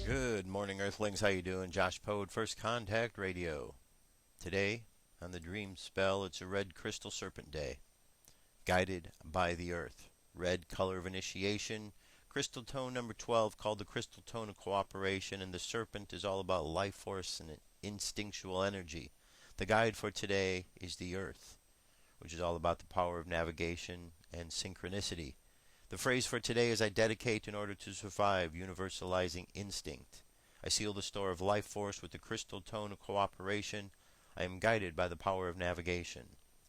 Good morning, Earthlings. How you doing? Josh Poed, First Contact Radio. Today, on the Dream Spell, it's a red crystal serpent day. Guided by the Earth. Red color of initiation. Crystal tone number 12, called the crystal tone of cooperation, and the serpent is all about life force and instinctual energy. The guide for today is the Earth, which is all about the power of navigation and synchronicity. The phrase for today is I dedicate in order to survive, universalizing instinct. I seal the store of life force with the crystal tone of cooperation. I am guided by the power of navigation.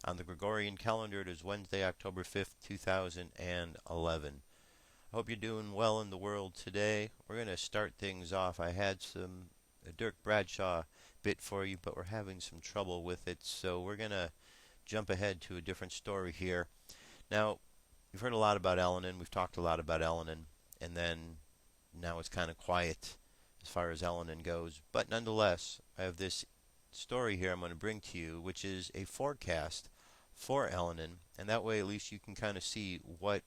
On the Gregorian calendar, it is Wednesday, October 5th, 2011. I hope you're doing well in the world today. We're going to start things off. I had a Dirk Bradshaw bit for you, but we're having some trouble with it, so we're going to jump ahead to a different story here. Now, you've heard a lot about Elenin. We've talked a lot about Elenin, and then now it's kind of quiet as far as Elenin goes. But nonetheless, I have this story here I'm going to bring to you, which is a forecast for Elenin, and that way at least you can kind of see what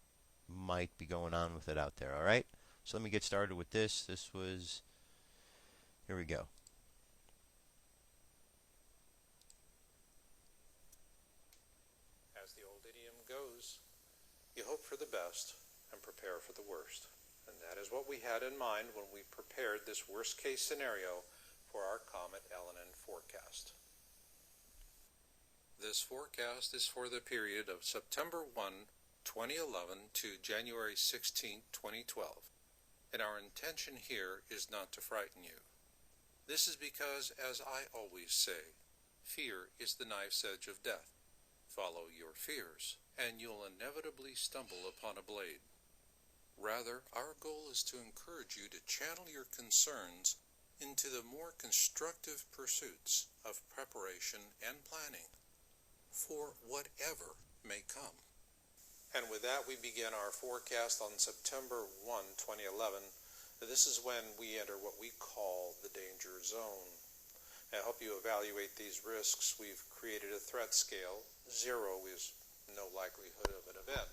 might be going on with it out there. All right? So let me get started with this. Here we go. As the old idiom goes, you hope for the best and prepare for the worst. And that is what we had in mind when we prepared this worst-case scenario for our comet Elenin forecast. This forecast is for the period of September 1, 2011 to January 16, 2012. And our intention here is not to frighten you. This is because, as I always say, fear is the knife's edge of death. Follow your fears, and you'll inevitably stumble upon a blade. Rather, our goal is to encourage you to channel your concerns into the more constructive pursuits of preparation and planning for whatever may come. And with that, we begin our forecast on September 1, 2011. This is when we enter what we call the danger zone. To help you evaluate these risks, we've created a threat scale. 0 is no likelihood of an event,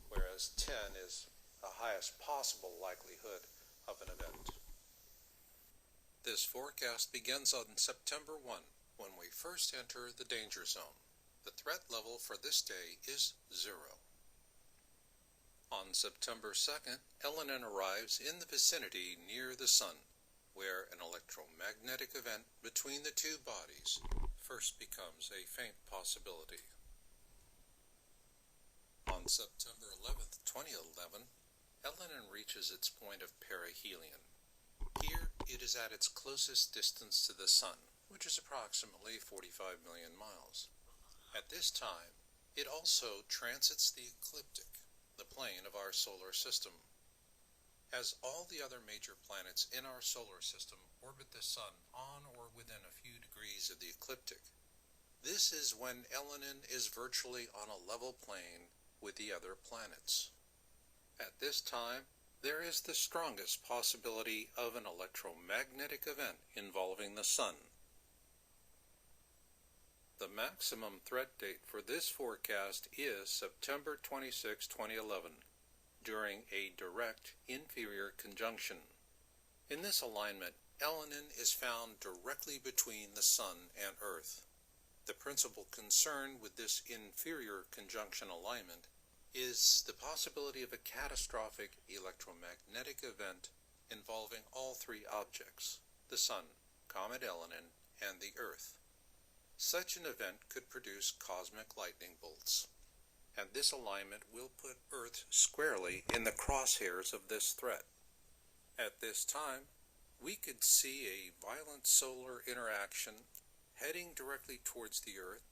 whereas 10 is the highest possible likelihood of an event. This forecast begins on September 1, when we first enter the danger zone. The threat level for this day is 0. On September 2nd, Elenin arrives in the vicinity near the Sun, where an electromagnetic event between the two bodies first becomes a faint possibility. On September 11th, 2011, Elenin reaches its point of perihelion. Here, it is at its closest distance to the Sun, which is approximately 45 million miles. At this time, it also transits the ecliptic, the plane of our solar system. As all the other major planets in our solar system orbit the Sun on or within a few degrees of the ecliptic, this is when Elenin is virtually on a level plane with the other planets. At this time, there is the strongest possibility of an electromagnetic event involving the Sun. The maximum threat date for this forecast is September 26, 2011, during a direct inferior conjunction. In this alignment, Elenin is found directly between the Sun and Earth. The principal concern with this inferior conjunction alignment is the possibility of a catastrophic electromagnetic event involving all three objects, the Sun, comet Elenin, and the Earth. Such an event could produce cosmic lightning bolts, and this alignment will put Earth squarely in the crosshairs of this threat. At this time, we could see a violent solar interaction heading directly towards the Earth,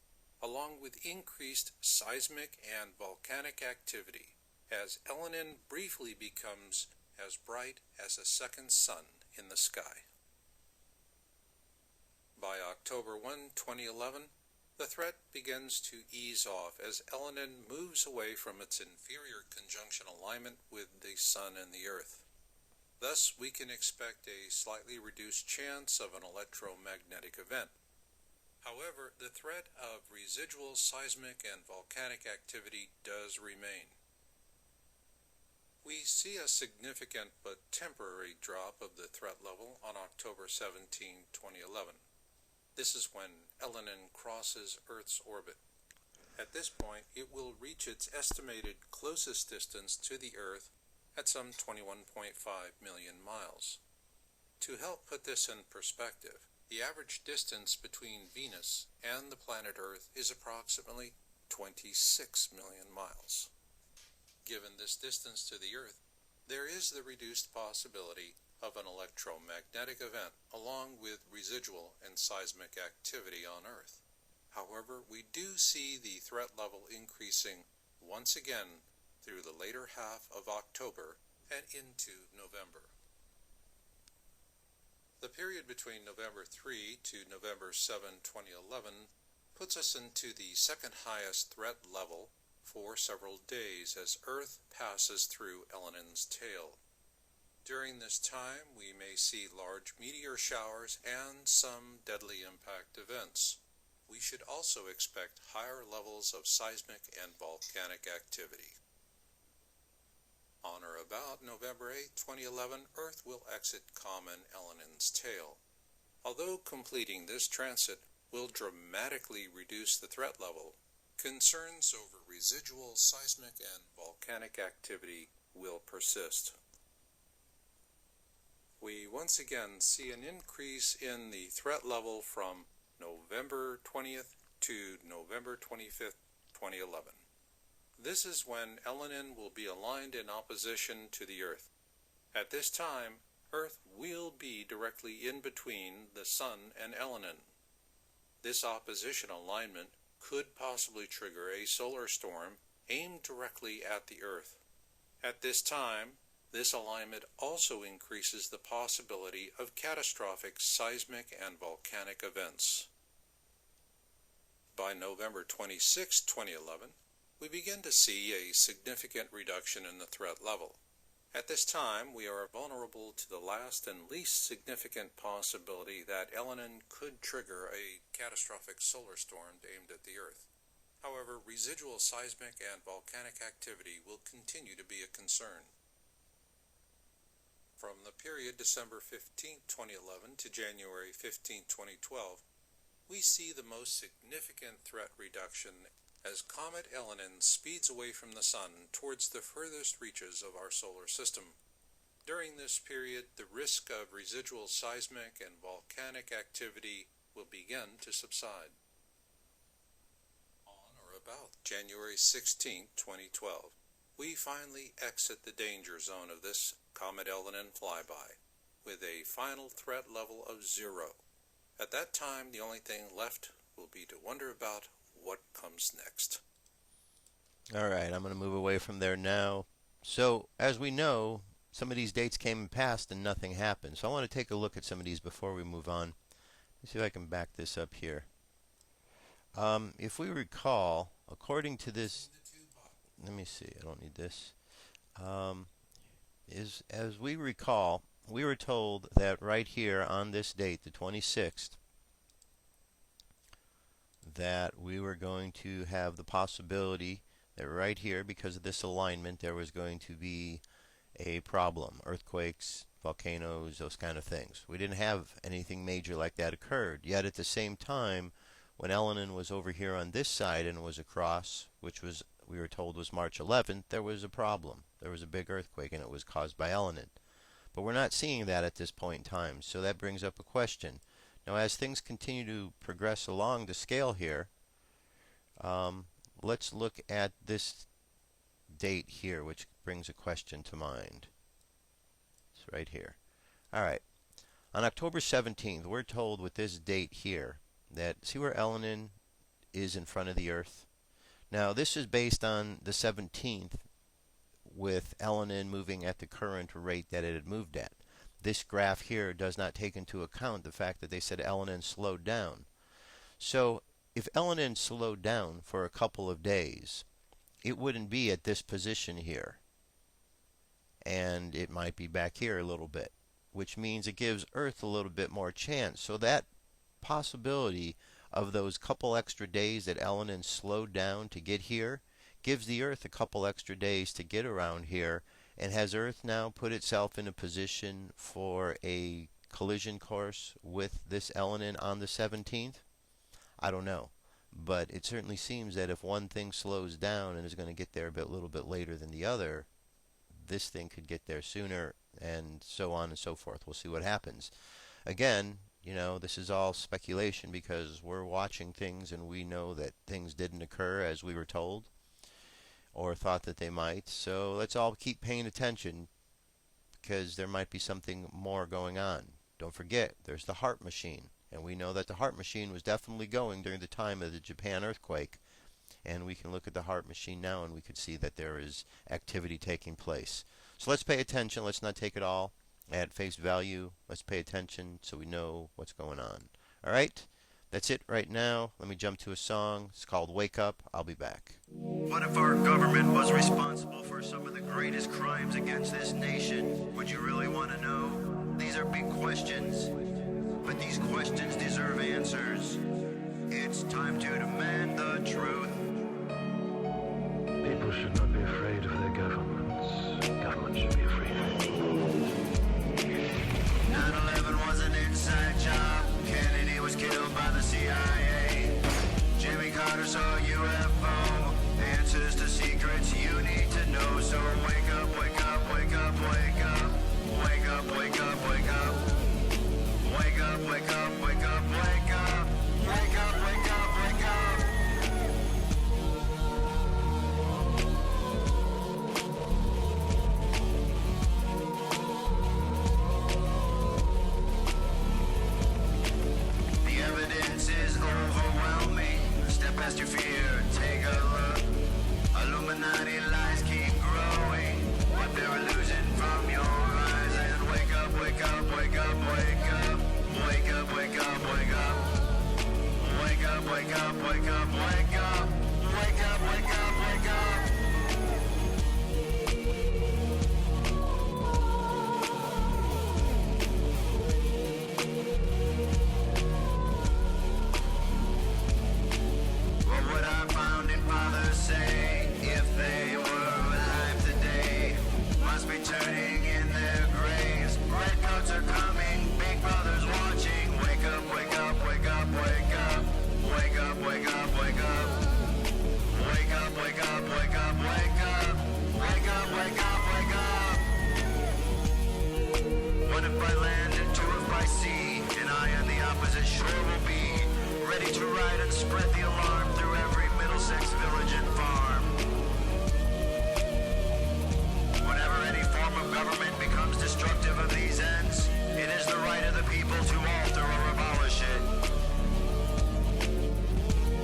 along with increased seismic and volcanic activity, as Elenin briefly becomes as bright as a second sun in the sky. By October 1, 2011, the threat begins to ease off as Elenin moves away from its inferior conjunction alignment with the Sun and the Earth. Thus, we can expect a slightly reduced chance of an electromagnetic event. However, the threat of residual seismic and volcanic activity does remain. We see a significant but temporary drop of the threat level on October 17, 2011. This is when Elenin crosses Earth's orbit. At this point, it will reach its estimated closest distance to the Earth at some 21.5 million miles. To help put this in perspective, the average distance between Venus and the planet Earth is approximately 26 million miles. Given this distance to the Earth, there is the reduced possibility of an electromagnetic event along with residual and seismic activity on Earth. However, we do see the threat level increasing once again through the later half of October and into November. The period between November 3 to November 7, 2011 puts us into the second highest threat level for several days as Earth passes through Elenin's tail. During this time, we may see large meteor showers and some deadly impact events. We should also expect higher levels of seismic and volcanic activity. On or about November 8, 2011, Earth will exit common Elenin's tail. Although completing this transit will dramatically reduce the threat level, concerns over residual seismic and volcanic activity will persist. We once again see an increase in the threat level from November 20th to November 25th, 2011. This is when Elenin will be aligned in opposition to the Earth. At this time, Earth will be directly in between the Sun and Elenin. This opposition alignment could possibly trigger a solar storm aimed directly at the Earth. At this time, this alignment also increases the possibility of catastrophic seismic and volcanic events. By November 26, 2011, we begin to see a significant reduction in the threat level. At this time, we are vulnerable to the last and least significant possibility that Elenin could trigger a catastrophic solar storm aimed at the Earth. However, residual seismic and volcanic activity will continue to be a concern. From the period December 15, 2011 to January 15, 2012, we see the most significant threat reduction as Comet Elenin speeds away from the Sun towards the furthest reaches of our solar system. During this period, the risk of residual seismic and volcanic activity will begin to subside. On or about January 16, 2012, we finally exit the danger zone of this Comet Elenin flyby with a final threat level of 0. At that time, the only thing left will be to wonder about what comes next. All right, I'm going to move away from there now. So, as we know, some of these dates came and passed and nothing happened. So I want to take a look at some of these before we move on. Let's see if I can back this up here. If we recall, according to this, let me see, I don't need this. As we recall, we were told that right here on this date, the 26th, that we were going to have the possibility that right here, because of this alignment, there was going to be a problem. Earthquakes, volcanoes, those kind of things. We didn't have anything major like that occurred. Yet at the same time, when Elenin was over here on this side and was across, which was, we were told, was March 11th, there was a problem. There was a big earthquake and it was caused by Elenin. But we're not seeing that at this point in time. So that brings up a question. Now, as things continue to progress along the scale here, let's look at this date here, which brings a question to mind. It's right here. All right. On October 17th, we're told with this date here that, see where Elenin is in front of the Earth? Now, this is based on the 17th with Elenin moving at the current rate that it had moved at. This graph here does not take into account the fact that they said Elenin slowed down. So if Elenin slowed down for a couple of days, it wouldn't be at this position here. And it might be back here a little bit, which means it gives Earth a little bit more chance. So that possibility of those couple extra days that Elenin slowed down to get here gives the Earth a couple extra days to get around here And has Earth now put itself in a position for a collision course with this Elenin on the 17th? I don't know. But it certainly seems that if one thing slows down and is going to get there a little bit later than the other, this thing could get there sooner, and so on and so forth. We'll see what happens. Again, this is all speculation because we're watching things and we know that things didn't occur as we were told or thought that they might. So let's all keep paying attention because there might be something more going on. Don't forget, there's the heart machine. And we know that the heart machine was definitely going during the time of the Japan earthquake. And we can look at the heart machine now and we can see that there is activity taking place. So let's pay attention. Let's not take it all at face value. Let's pay attention so we know what's going on. All right? That's it right now. Let me jump to a song. It's called Wake Up. I'll be back. What if our government was responsible for some of the greatest crimes against this nation? Would you really want to know? These are big questions, but these questions deserve answers. It's time to demand the truth. People should not be afraid of their governments. Governments should be afraid of people. 9/11 was an inside job. Kennedy was killed by the CIA. Jimmy Carter saw a UFO. Answers to secrets you need to know. So wake up, wake up, wake up, wake up. Wake up, wake up, wake up. Wake up, wake up, wake up, wake up. Wake up, wake up, wake up. The evidence is overwhelming. Step past your fear, take a look. Illuminati lies keep growing. What they're losing from your eyes. And wake up, wake up, wake up, wake up. Wake up, wake up, wake up. Wake up, wake up, wake up, wake up. Wake up, wake up, wake up. What would our founding fathers say if they were alive today? Must be turning in their graves. Redcoats are coming, big brother's watching. Wake up, wake up, wake up, wake up. Wake up, wake up, wake up. Wake up, wake up, wake up, wake up. Wake up, wake up, wake up. One if by land and two if by sea, and I on the opposite shore will be ready to ride and spread the alarm through every Middlesex village and farm. Whenever any form of government becomes destructive of these ends, it is the right of the people to alter or abolish it.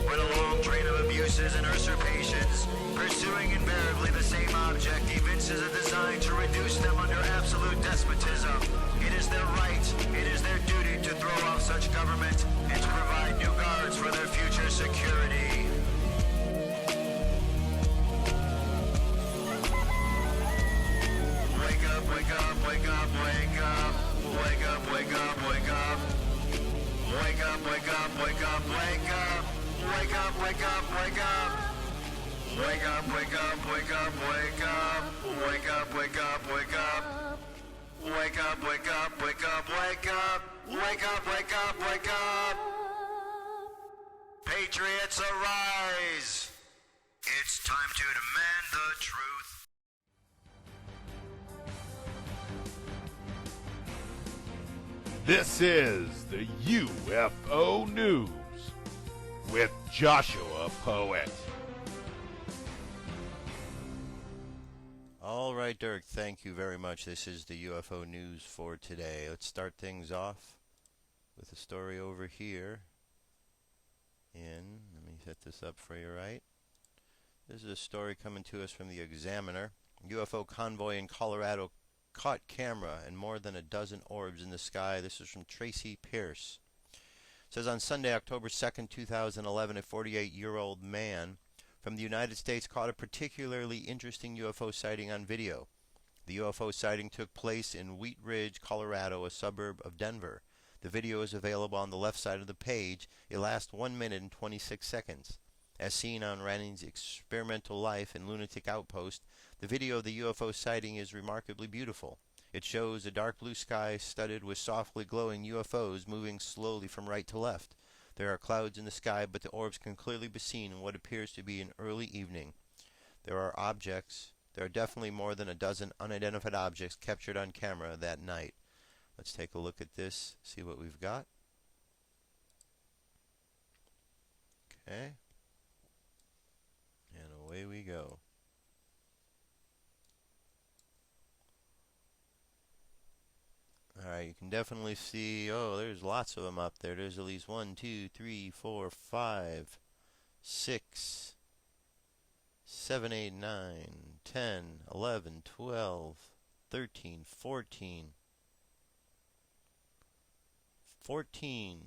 When a long train of abuses and usurpations, pursuing invariably the same object, evinces a design to reduce them under absolute despotism, it is their right, it is their duty to throw off such government and to provide new guards for their future security. Wake up, wake up, wake up, wake up. Wake up, wake up, wake up. Wake up, wake up, wake up, wake up. Wake up, wake up, wake up. Wake up, wake up, wake up, wake up. Wake up, wake up, wake up. Wake up, wake up, wake up, wake up. Wake up, wake up, wake up. Patriots arise. It's time to demand the truth. This is the UFO News with Joshua Poet. All right, Dirk, thank you very much. This is the UFO News for today. Let's start things off with a story over here. Let me set this up for you right. This is a story coming to us from the Examiner. UFO convoy in Colorado caught camera and more than a dozen orbs in the sky. This is from Tracy Pierce. It says on Sunday, October 2nd, 2011, a 48-year-old man from the United States caught a particularly interesting UFO sighting on video. The UFO sighting took place in Wheat Ridge, Colorado, a suburb of Denver. The video is available on the left side of the page. It lasts 1 minute and 26 seconds. As seen on Ranning's Experimental Life and Lunatic Outpost, The video of the UFO sighting is remarkably beautiful. It shows a dark blue sky studded with softly glowing UFOs moving slowly from right to left. There are clouds in the sky, but the orbs can clearly be seen in what appears to be an early evening. There are definitely more than a dozen unidentified objects captured on camera that night. Let's take a look at this, see what we've got. Okay. And away we go. Alright, you can definitely see, oh, there's lots of them up there. There's at least 1, 2, 3, 4, 5, 6, 7, 8, 9, 10, 11, 12, 13, 14. 14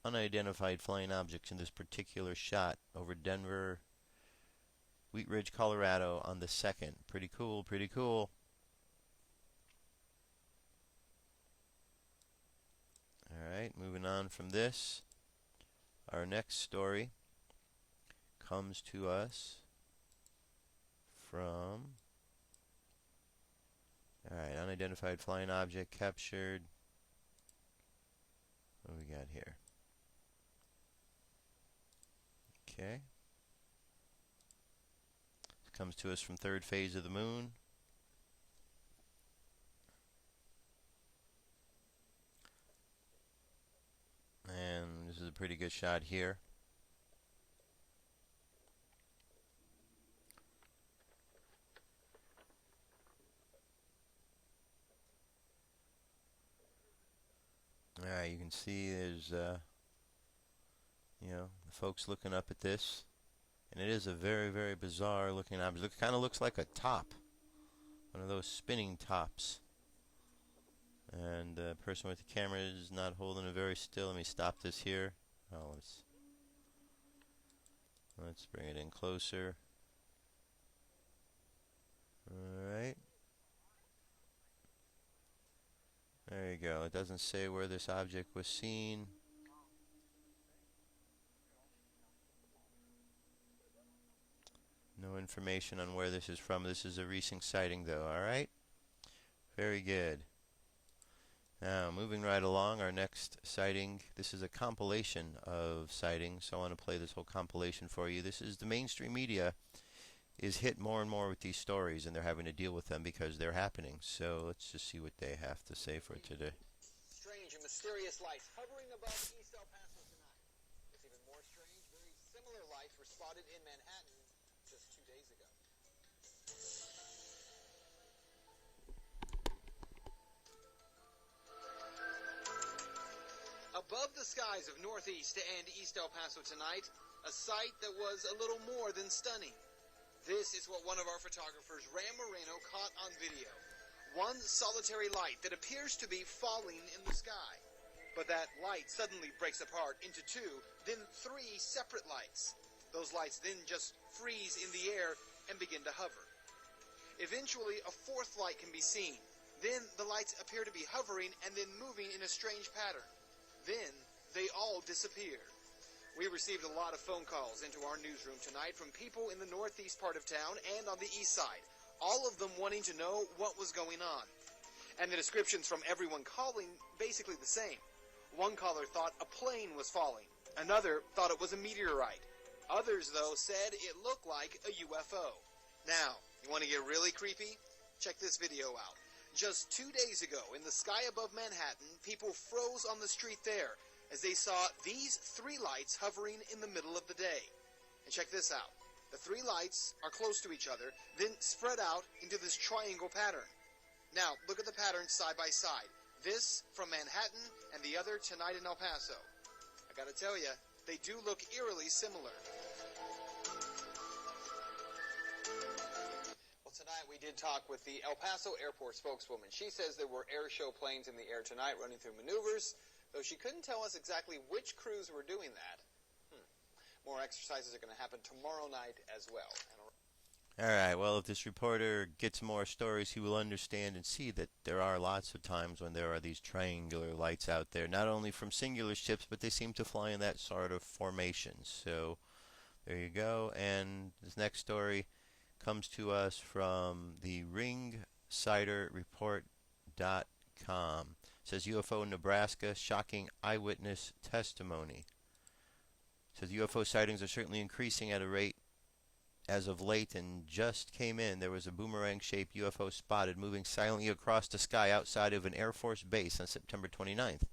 unidentified flying objects in this particular shot over Denver, Wheat Ridge, Colorado on the 2nd. Pretty cool, pretty cool. Alright, moving on from this. Our next story comes to us from... Alright, unidentified flying object captured. What do we got here? Okay. This comes to us from third phase of the moon. And this is a pretty good shot here. Alright, you can see there's, the folks looking up at this. And it is a very, very bizarre looking object. It kind of looks like a top. One of those spinning tops. And the person with the camera is not holding it very still. Let me stop this here. Oh, let's bring it in closer. Alright. There you go. It doesn't say where this object was seen. No information on where this is from. This is a recent sighting though, alright? Very good. Now, moving right along, our next sighting. This is a compilation of sightings, so I want to play this whole compilation for you. This is the mainstream media is hit more and more with these stories, and they're having to deal with them because they're happening. So let's just see what they have to say for today. Strange and mysterious lights hovering above East El Paso tonight. What's even more strange, very similar lights were spotted in Manhattan just 2 days ago. Above the skies of Northeast and East El Paso tonight, a sight that was a little more than stunning. This is what one of our photographers, Ram Moreno, caught on video. One solitary light that appears to be falling in the sky. But that light suddenly breaks apart into two, then three separate lights. Those lights then just freeze in the air and begin to hover. Eventually, a fourth light can be seen. Then the lights appear to be hovering and then moving in a strange pattern. Then they all disappear. We received a lot of phone calls into our newsroom tonight from people in the northeast part of town and on the east side, all of them wanting to know what was going on. And the descriptions from everyone calling basically the same. One caller thought a plane was falling. Another thought it was a meteorite. Others, though, said it looked like a UFO. Now, you want to get really creepy? Check this video out. Just 2 days ago, in the sky above Manhattan, people froze on the street there as they saw these three lights hovering in the middle of the day. And check this out. The three lights are close to each other, then spread out into this triangle pattern. Now, look at the patterns side by side. This from Manhattan and the other tonight in El Paso. I gotta tell you, they do look eerily similar. Well, tonight we did talk with the El Paso airport spokeswoman. She says there were air show planes in the air tonight running through maneuvers, though she couldn't tell us exactly which crews were doing that. More exercises are going to happen tomorrow night as well. Alright, well, if this reporter gets more stories, he will understand and see that there are lots of times when there are these triangular lights out there, not only from singular ships, but they seem to fly in that sort of formation. So, there you go. And this next story, comes to us from the ringsiderreport.com. It says UFO in Nebraska, shocking eyewitness testimony. It says UFO sightings are certainly increasing at a rate as of late, and just came in. There was a boomerang-shaped UFO spotted moving silently across the sky outside of an Air Force base on September 29th.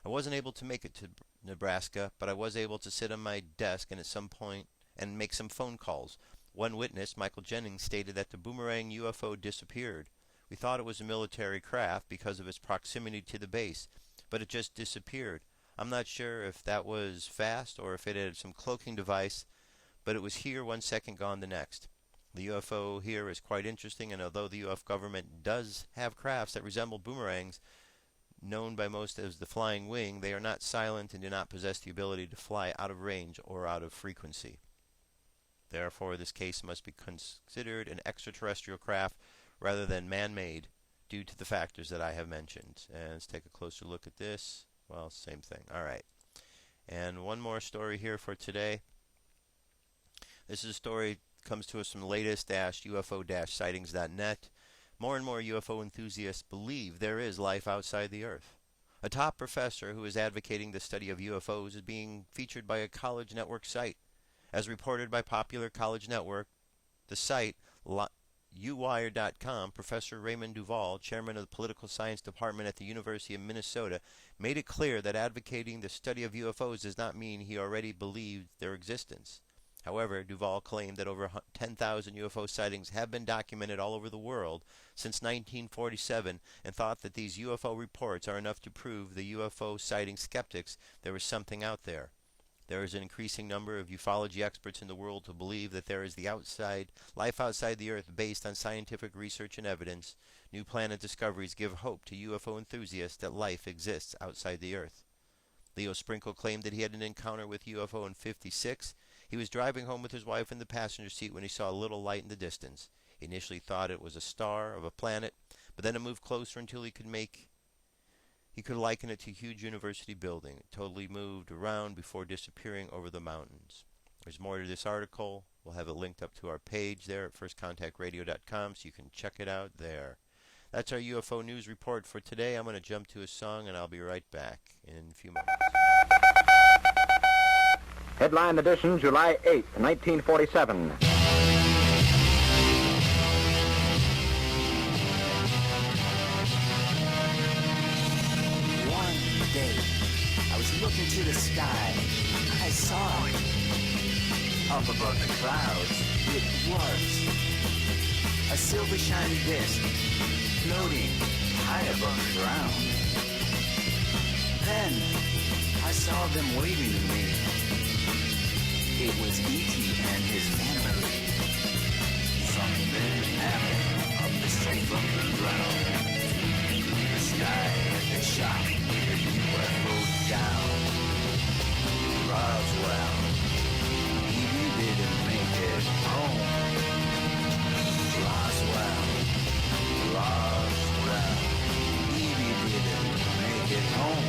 I wasn't able to make it to Nebraska, but I was able to sit on my desk and at some point and make some phone calls. One witness, Michael Jennings, stated that the boomerang UFO disappeared. We thought it was a military craft because of its proximity to the base, but it just disappeared. I'm not sure if that was fast or if it had some cloaking device, but it was here 1 second, gone the next. The UFO here is quite interesting, and although the UF government does have crafts that resemble boomerangs, known by most as the flying wing, they are not silent and do not possess the ability to fly out of range or out of frequency. Therefore, this case must be considered an extraterrestrial craft rather than man-made due to the factors that I have mentioned. And let's take a closer look at this. Well, same thing. All right. And one more story here for today. This is a story that comes to us from latest-UFO-sightings.net. More and more UFO enthusiasts believe there is life outside the Earth. A top professor who is advocating the study of UFOs is being featured by a college network site. As reported by Popular College Network, the site, uwire.com, Professor Raymond Duval, chairman of the Political Science Department at the University of Minnesota, made it clear that advocating the study of UFOs does not mean he already believed their existence. However, Duval claimed that over 10,000 UFO sightings have been documented all over the world since 1947 and thought that these UFO reports are enough to prove the UFO sighting skeptics there is something out there. There is an increasing number of ufology experts in the world who believe that there is life outside the Earth based on scientific research and evidence. New planet discoveries give hope to UFO enthusiasts that life exists outside the Earth. Leo Sprinkle claimed that he had an encounter with UFO in '56. He was driving home with his wife in the passenger seat when he saw a little light in the distance. He initially thought it was a star of a planet, but then it moved closer until he could liken it to a huge university building. It totally moved around before disappearing over the mountains. There's more to this article. We'll have it linked up to our page there at firstcontactradio.com, so you can check it out there. That's our UFO news report for today. I'm going to jump to a song, and I'll be right back in a few moments. Headline edition, July 8, 1947. One day, I was looking to the sky. I saw it. Up above the clouds, it was a silver shiny disk floating high above the ground. Then, I saw them waving to me. It was E.T. and his family. Something happened up the street from the ground. Through the sky that shot the UFO down. Roswell, he didn't make it home. Roswell, he didn't make it home.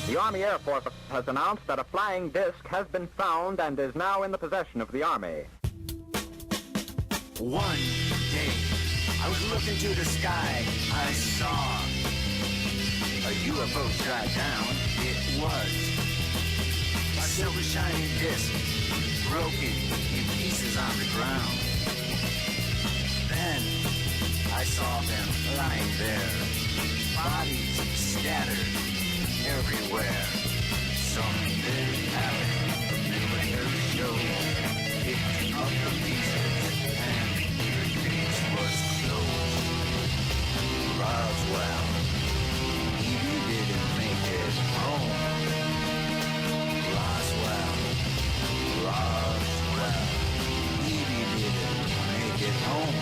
The Army Air Force has announced that a flying disc has been found and is now in the possession of the Army. One day, I was looking to the sky. I saw a UFO shot down. It was a silver shining disc broken in pieces on the ground. Then I saw them lying there, bodies scattered everywhere. Something happened, a millionaire show. Picked up the pieces and the case was closed. Roswell, he didn't make it home. Roswell, he didn't make it home.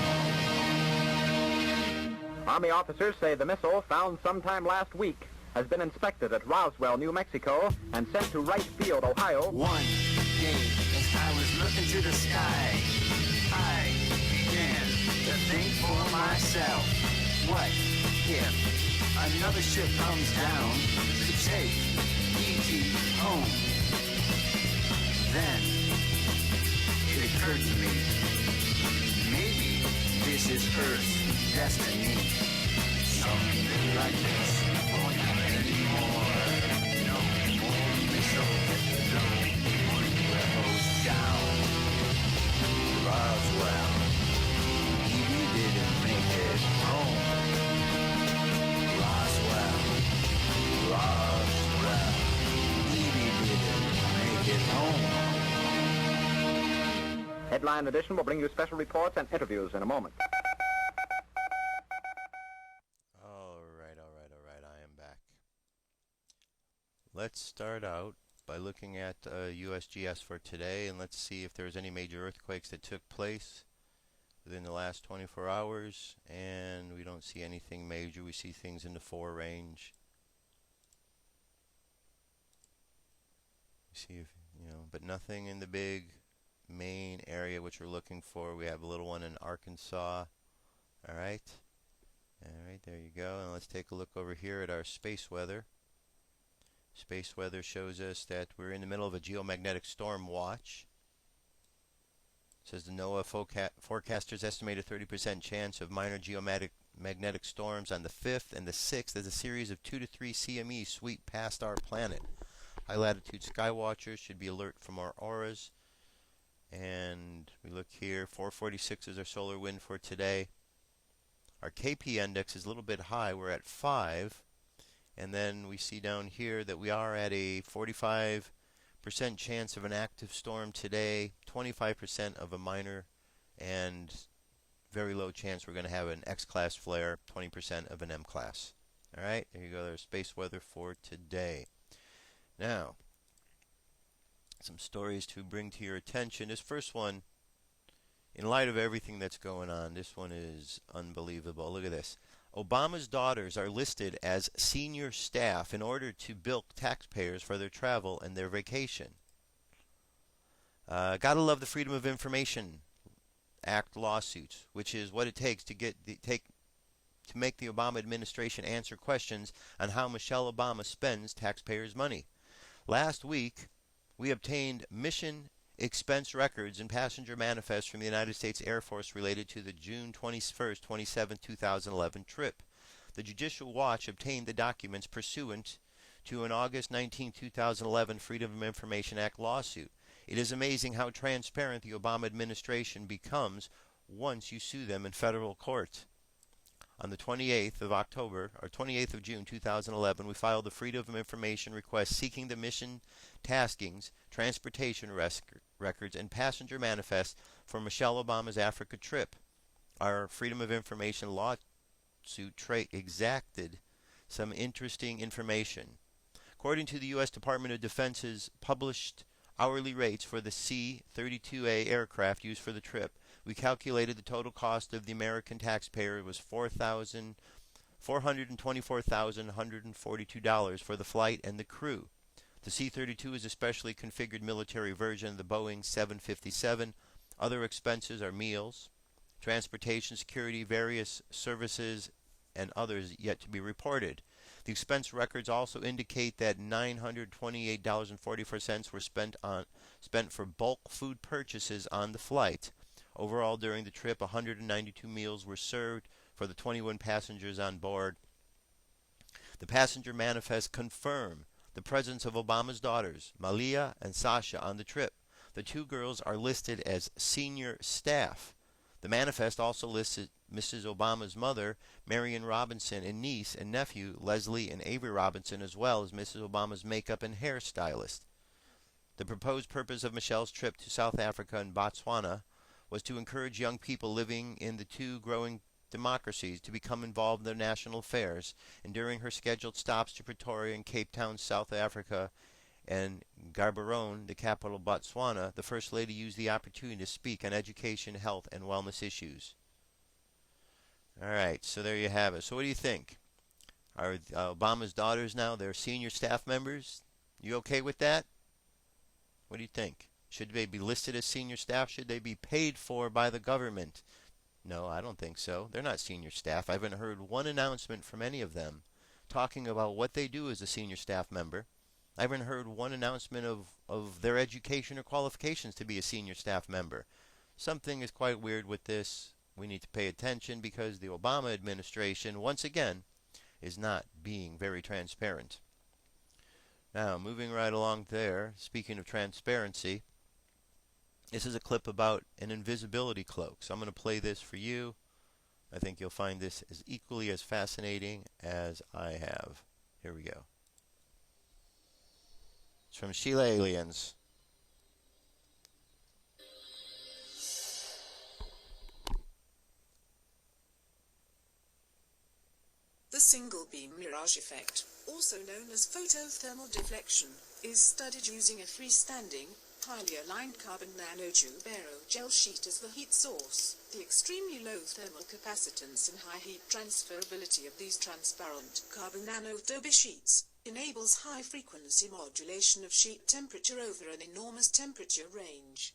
Army officers say the missile, found sometime last week, has been inspected at Roswell, New Mexico, and sent to Wright Field, Ohio. One day, as I was looking to the sky, I began to think for myself, what if another ship comes down to take E.T. home? Then, it occurred to me. Maybe this is Earth's destiny. Something like this won't happen anymore. No more missiles, no more UFOs down. Roswell, he didn't make it home. Roswell, he didn't make it home. Headline Edition will bring you special reports and interviews in a moment. All right. I am back. Let's start out by looking at USGS for today, and let's see if there's any major earthquakes that took place within the last 24 hours. And we don't see anything major. We see things in the 4 range. We see if, but nothing in the big main area which we're looking for. We have a little one in Arkansas. All right, there you go. And let's take a look over here at our space weather. Space weather shows us that we're in the middle of a geomagnetic storm watch. It says the NOAA forecasters estimate a 30% chance of minor geomagnetic storms on the 5th and the 6th as a series of 2 to 3 CME sweep past our planet. High latitude sky watchers should be alert from our auras. And we look here, 446 is our solar wind for today. Our KP index is a little bit high. We're at 5. And then we see down here that we are at a 45% chance of an active storm today, 25% of a minor, and very low chance we're going to have an X-class flare, 20% of an M-class. All right, there you go. There's space weather for today. Now, some stories to bring to your attention. This first one, in light of everything that's going on, this one is unbelievable. Look at this. Obama's daughters are listed as senior staff in order to bilk taxpayers for their travel and their vacation. Gotta love the Freedom of Information Act lawsuits, which is what it takes to make the Obama administration answer questions on how Michelle Obama spends taxpayers' money. Last week, we obtained mission expense records and passenger manifests from the United States Air Force related to the June 21st, 27th, 2011 trip. The Judicial Watch obtained the documents pursuant to an August 19, 2011 Freedom of Information Act lawsuit. It is amazing how transparent the Obama administration becomes once you sue them in federal court. On the 28th of June 2011, we filed the Freedom of Information request seeking the mission taskings, transportation records, and passenger manifests for Michelle Obama's Africa trip. Our Freedom of Information lawsuit exacted some interesting information. According to the U.S. Department of Defense's published hourly rates for the C-32A aircraft used for the trip, we calculated the total cost of the American taxpayer was $424,142 for the flight and the crew. The C-32 is a specially configured military version of the Boeing 757. Other expenses are meals, transportation, security, various services, and others yet to be reported. The expense records also indicate that $928.44 were spent for bulk food purchases on the flight. Overall, during the trip, 192 meals were served for the 21 passengers on board. The passenger manifests confirm the presence of Obama's daughters, Malia and Sasha, on the trip. The 2 girls are listed as senior staff. The manifest also listed Mrs. Obama's mother, Marion Robinson, and niece and nephew, Leslie and Avery Robinson, as well as Mrs. Obama's makeup and hair stylist. The proposed purpose of Michelle's trip to South Africa and Botswana was to encourage young people living in the 2 growing democracies to become involved in their national affairs, and during her scheduled stops to Pretoria and Cape Town, South Africa, and Gaborone, the capital of Botswana, the First Lady used the opportunity to speak on education, health, and wellness issues. All right, so there you have it. So what do you think? Are Obama's daughters now their senior staff members? You okay with that? What do you think? Should they be listed as senior staff? Should they be paid for by the government? No, I don't think so. They're not senior staff. I haven't heard one announcement from any of them talking about what they do as a senior staff member. I haven't heard one announcement of their education or qualifications to be a senior staff member. something is quite weird with this. We need to pay attention because the Obama administration, once again, is not being very transparent. Now, moving right along there, speaking of transparency, this is a clip about an invisibility cloak. So I'm going to play this for you. I think you'll find this as equally as fascinating as I have. Here we go. It's from Sheila Aliens. The single beam mirage effect, also known as photothermal deflection, is studied using a freestanding, highly aligned carbon nanotube aerogel sheet as the heat source. The extremely low thermal capacitance and high heat transferability of these transparent carbon nanotube sheets enables high-frequency modulation of sheet temperature over an enormous temperature range.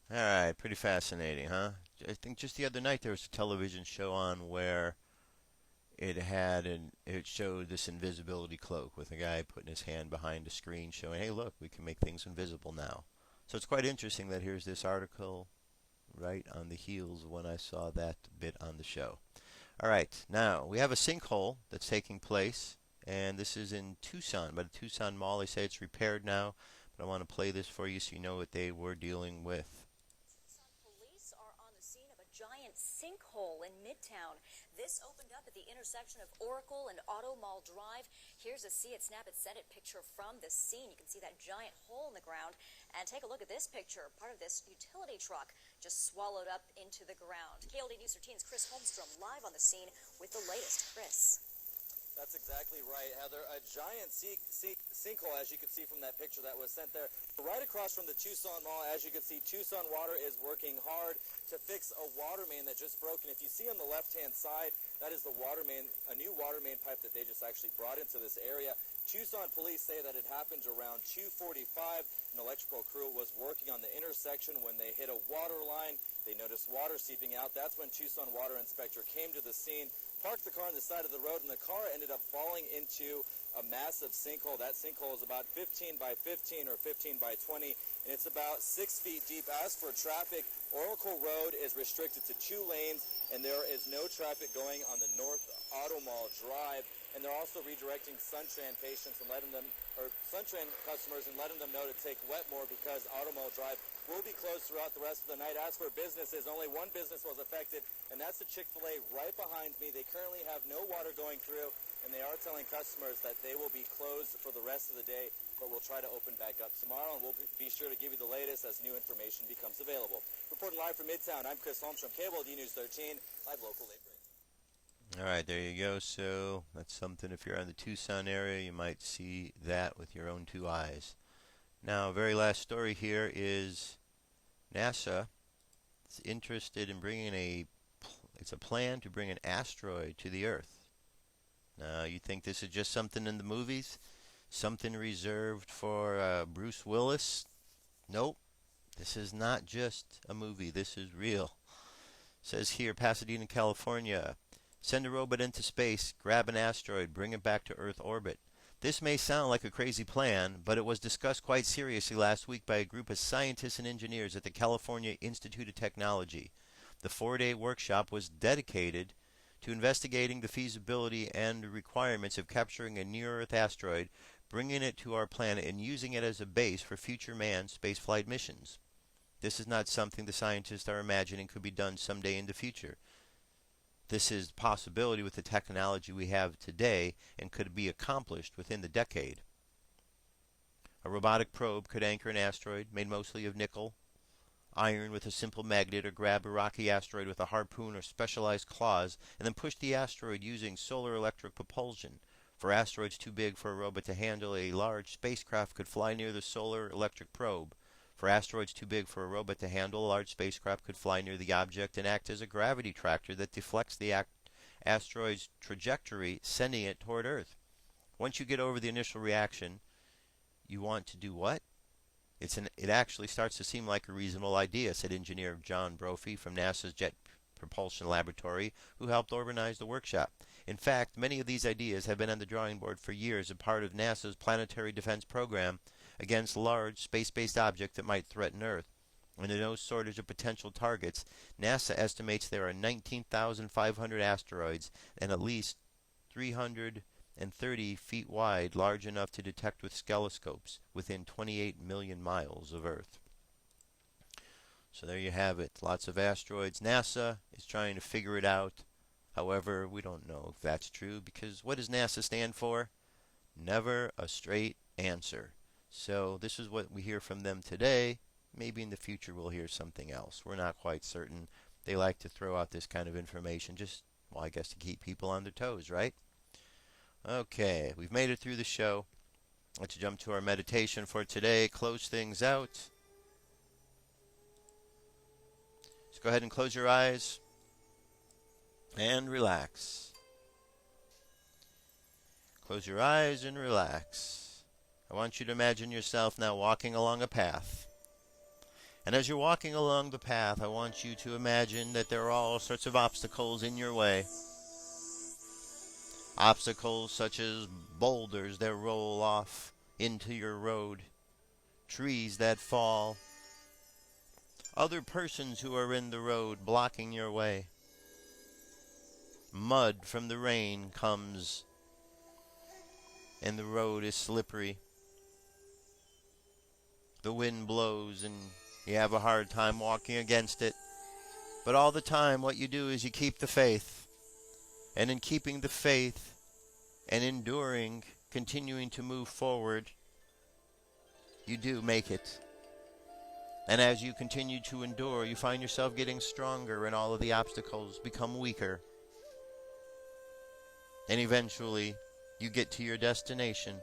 All right, pretty fascinating, huh? I think just the other night there was a television show on where it showed this invisibility cloak with a guy putting his hand behind a screen showing, hey, look, we can make things invisible now. So it's quite interesting that here's this article right on the heels of when I saw that bit on the show. All right, now we have a sinkhole that's taking place, and this is in Tucson, by the Tucson Mall. They say it's repaired now, but I want to play this for you so you know what they were dealing with. Police are on the scene of a giant sinkhole in Midtown. This opened up at the intersection of Oracle and Auto Mall Drive. Here's a see it, snap it, send it picture from the scene. You can see that giant hole in the ground. And take a look at this picture. Part of this utility truck just swallowed up into the ground. KLD News 13's Chris Holmstrom live on the scene with the latest. Chris. That's exactly right, Heather. A giant sinkhole, as you can see from that picture that was sent there. Right across from the Tucson Mall, as you can see, Tucson Water is working hard to fix a water main that just broke. And if you see on the left-hand side, that is the water main, a new water main pipe that they just actually brought into this area. Tucson police say that it happened around 2:45. An electrical crew was working on the intersection when they hit a water line. They noticed water seeping out. That's when Tucson water inspector came to the scene, parked the car on the side of the road, and the car ended up falling into a massive sinkhole. That sinkhole is about 15 by 15 or 15 by 20, and it's about 6 feet deep. As for traffic, Oracle Road is restricted to 2 lanes, and there is no traffic going on the North Auto Mall Drive. And they're also redirecting Suntran patients and Suntran customers and letting them know to take Wetmore because Auto Mall Drive will be closed throughout the rest of the night. As for businesses, only one business was affected, and that's the Chick-fil-A right behind me. They currently have no water going through, and they are telling customers that they will be closed for the rest of the day, but we'll try to open back up tomorrow, and we'll be sure to give you the latest as new information becomes available. Reporting live from Midtown, I'm Chris Holmes from KLD News 13, live local 8. All right, there you go. So that's something, if you're in the Tucson area, you might see that with your own 2 eyes. Now, very last story here is NASA is interested in bringing it's a plan to bring an asteroid to the Earth. Now, you think this is just something in the movies? Something reserved for Bruce Willis? Nope. This is not just a movie. This is real. It says here, Pasadena, California. Send a robot into space, grab an asteroid, bring it back to Earth orbit. This may sound like a crazy plan, but it was discussed quite seriously last week by a group of scientists and engineers at the California Institute of Technology. The 4-day workshop was dedicated to investigating the feasibility and requirements of capturing a near-Earth asteroid, bringing it to our planet, and using it as a base for future manned spaceflight missions. This is not something the scientists are imagining could be done someday in the future. This is a possibility with the technology we have today and could be accomplished within the decade. A robotic probe could anchor an asteroid made mostly of nickel, iron with a simple magnet, or grab a rocky asteroid with a harpoon or specialized claws and then push the asteroid using solar electric propulsion. For asteroids too big for a robot to handle, a large spacecraft could fly near the solar electric probe. For asteroids too big for a robot to handle, a large spacecraft could fly near the object and act as a gravity tractor that deflects the asteroid's trajectory, sending it toward Earth. Once you get over the initial reaction, you want to do what? It actually starts to seem like a reasonable idea, said engineer John Brophy from NASA's Jet Propulsion Laboratory, who helped organize the workshop. In fact, many of these ideas have been on the drawing board for years, a part of NASA's planetary defense program against large space-based objects that might threaten Earth. And there's no shortage of potential targets. NASA estimates there are 19,500 asteroids and at least 330 feet wide, large enough to detect with telescopes within 28 million miles of Earth. So there you have it. Lots of asteroids. NASA is trying to figure it out. However, we don't know if that's true, because what does NASA stand for? Never a straight answer. So this is what we hear from them today. Maybe in the future we'll hear something else. We're not quite certain. They like to throw out this kind of information just, well, I guess to keep people on their toes, right? Okay, we've made it through the show. Let's jump to our meditation for today. Close things out. Just go ahead and close your eyes and relax. Close your eyes and relax. I want you to imagine yourself now walking along a path. And as you're walking along the path, I want you to imagine that there are all sorts of obstacles in your way. Obstacles such as boulders that roll off into your road, trees that fall, other persons who are in the road blocking your way. Mud from the rain comes and the road is slippery. The wind blows and you have a hard time walking against it. But all the time what you do is you keep the faith. And in keeping the faith and enduring, continuing to move forward, you do make it. And as you continue to endure, you find yourself getting stronger and all of the obstacles become weaker. And eventually you get to your destination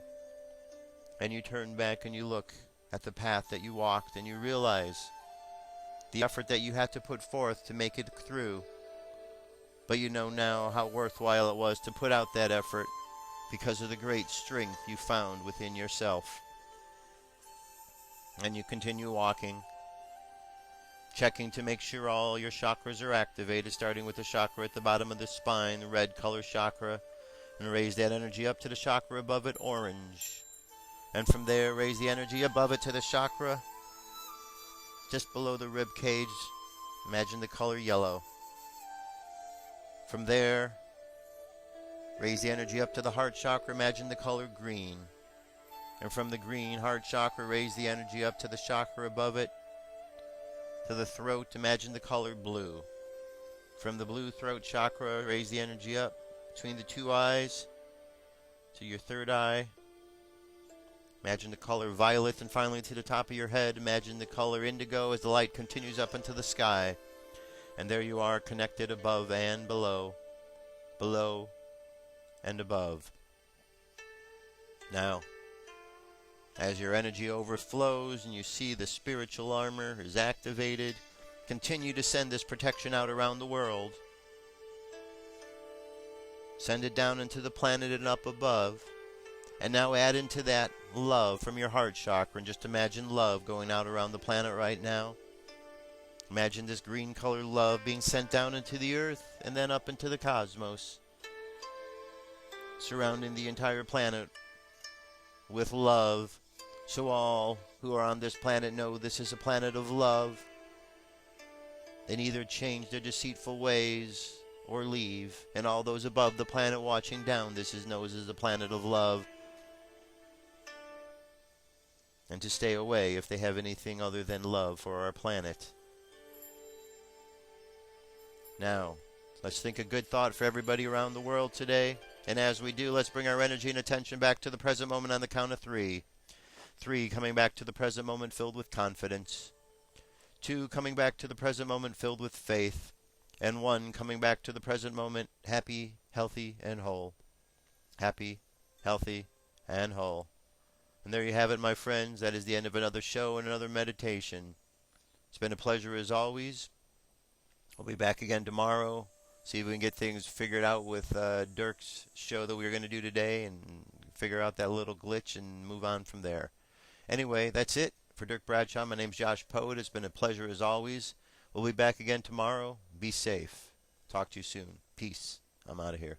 and you turn back and you look at the path that you walked and you realize the effort that you had to put forth to make it through. But you know now how worthwhile it was to put out that effort because of the great strength you found within yourself. And you continue walking, checking to make sure all your chakras are activated, starting with the chakra at the bottom of the spine, the red color chakra, and raise that energy up to the chakra above it, orange. And from there, raise the energy above it to the chakra just below the rib cage. Imagine the color yellow. From there, raise the energy up to the heart chakra. Imagine the color green. And from the green heart chakra, raise the energy up to the chakra above it, to the throat. Imagine the color blue. From the blue throat chakra, raise the energy up between the two eyes to your third eye. Imagine the color violet, and finally to the top of your head, imagine the color indigo as the light continues up into the sky. And there you are, connected above and below, below and above. Now, as your energy overflows and you see the spiritual armor is activated, continue to send this protection out around the world. Send it down into the planet and up above. And now add into that love from your heart chakra, and just imagine love going out around the planet right now. Imagine this green color love being sent down into the earth and then up into the cosmos, surrounding the entire planet with love, so all who are on this planet know this is a planet of love. They neither change their deceitful ways or leave, and all those above the planet watching down, this is known as a planet of love. And to stay away if they have anything other than love for our planet. Now, let's think a good thought for everybody around the world today. And as we do, let's bring our energy and attention back to the present moment on the count of 3. 3, coming back to the present moment filled with confidence. 2, coming back to the present moment filled with faith. And 1, coming back to the present moment happy, healthy, and whole. Happy, healthy, and whole. And there you have it, my friends. That is the end of another show and another meditation. It's been a pleasure as always. We'll be back again tomorrow. See if we can get things figured out with Dirk's show that we were going to do today and figure out that little glitch and move on from there. Anyway, that's it for Dirk Bradshaw. My name's Josh Poet. It's been a pleasure as always. We'll be back again tomorrow. Be safe. Talk to you soon. Peace. I'm out of here.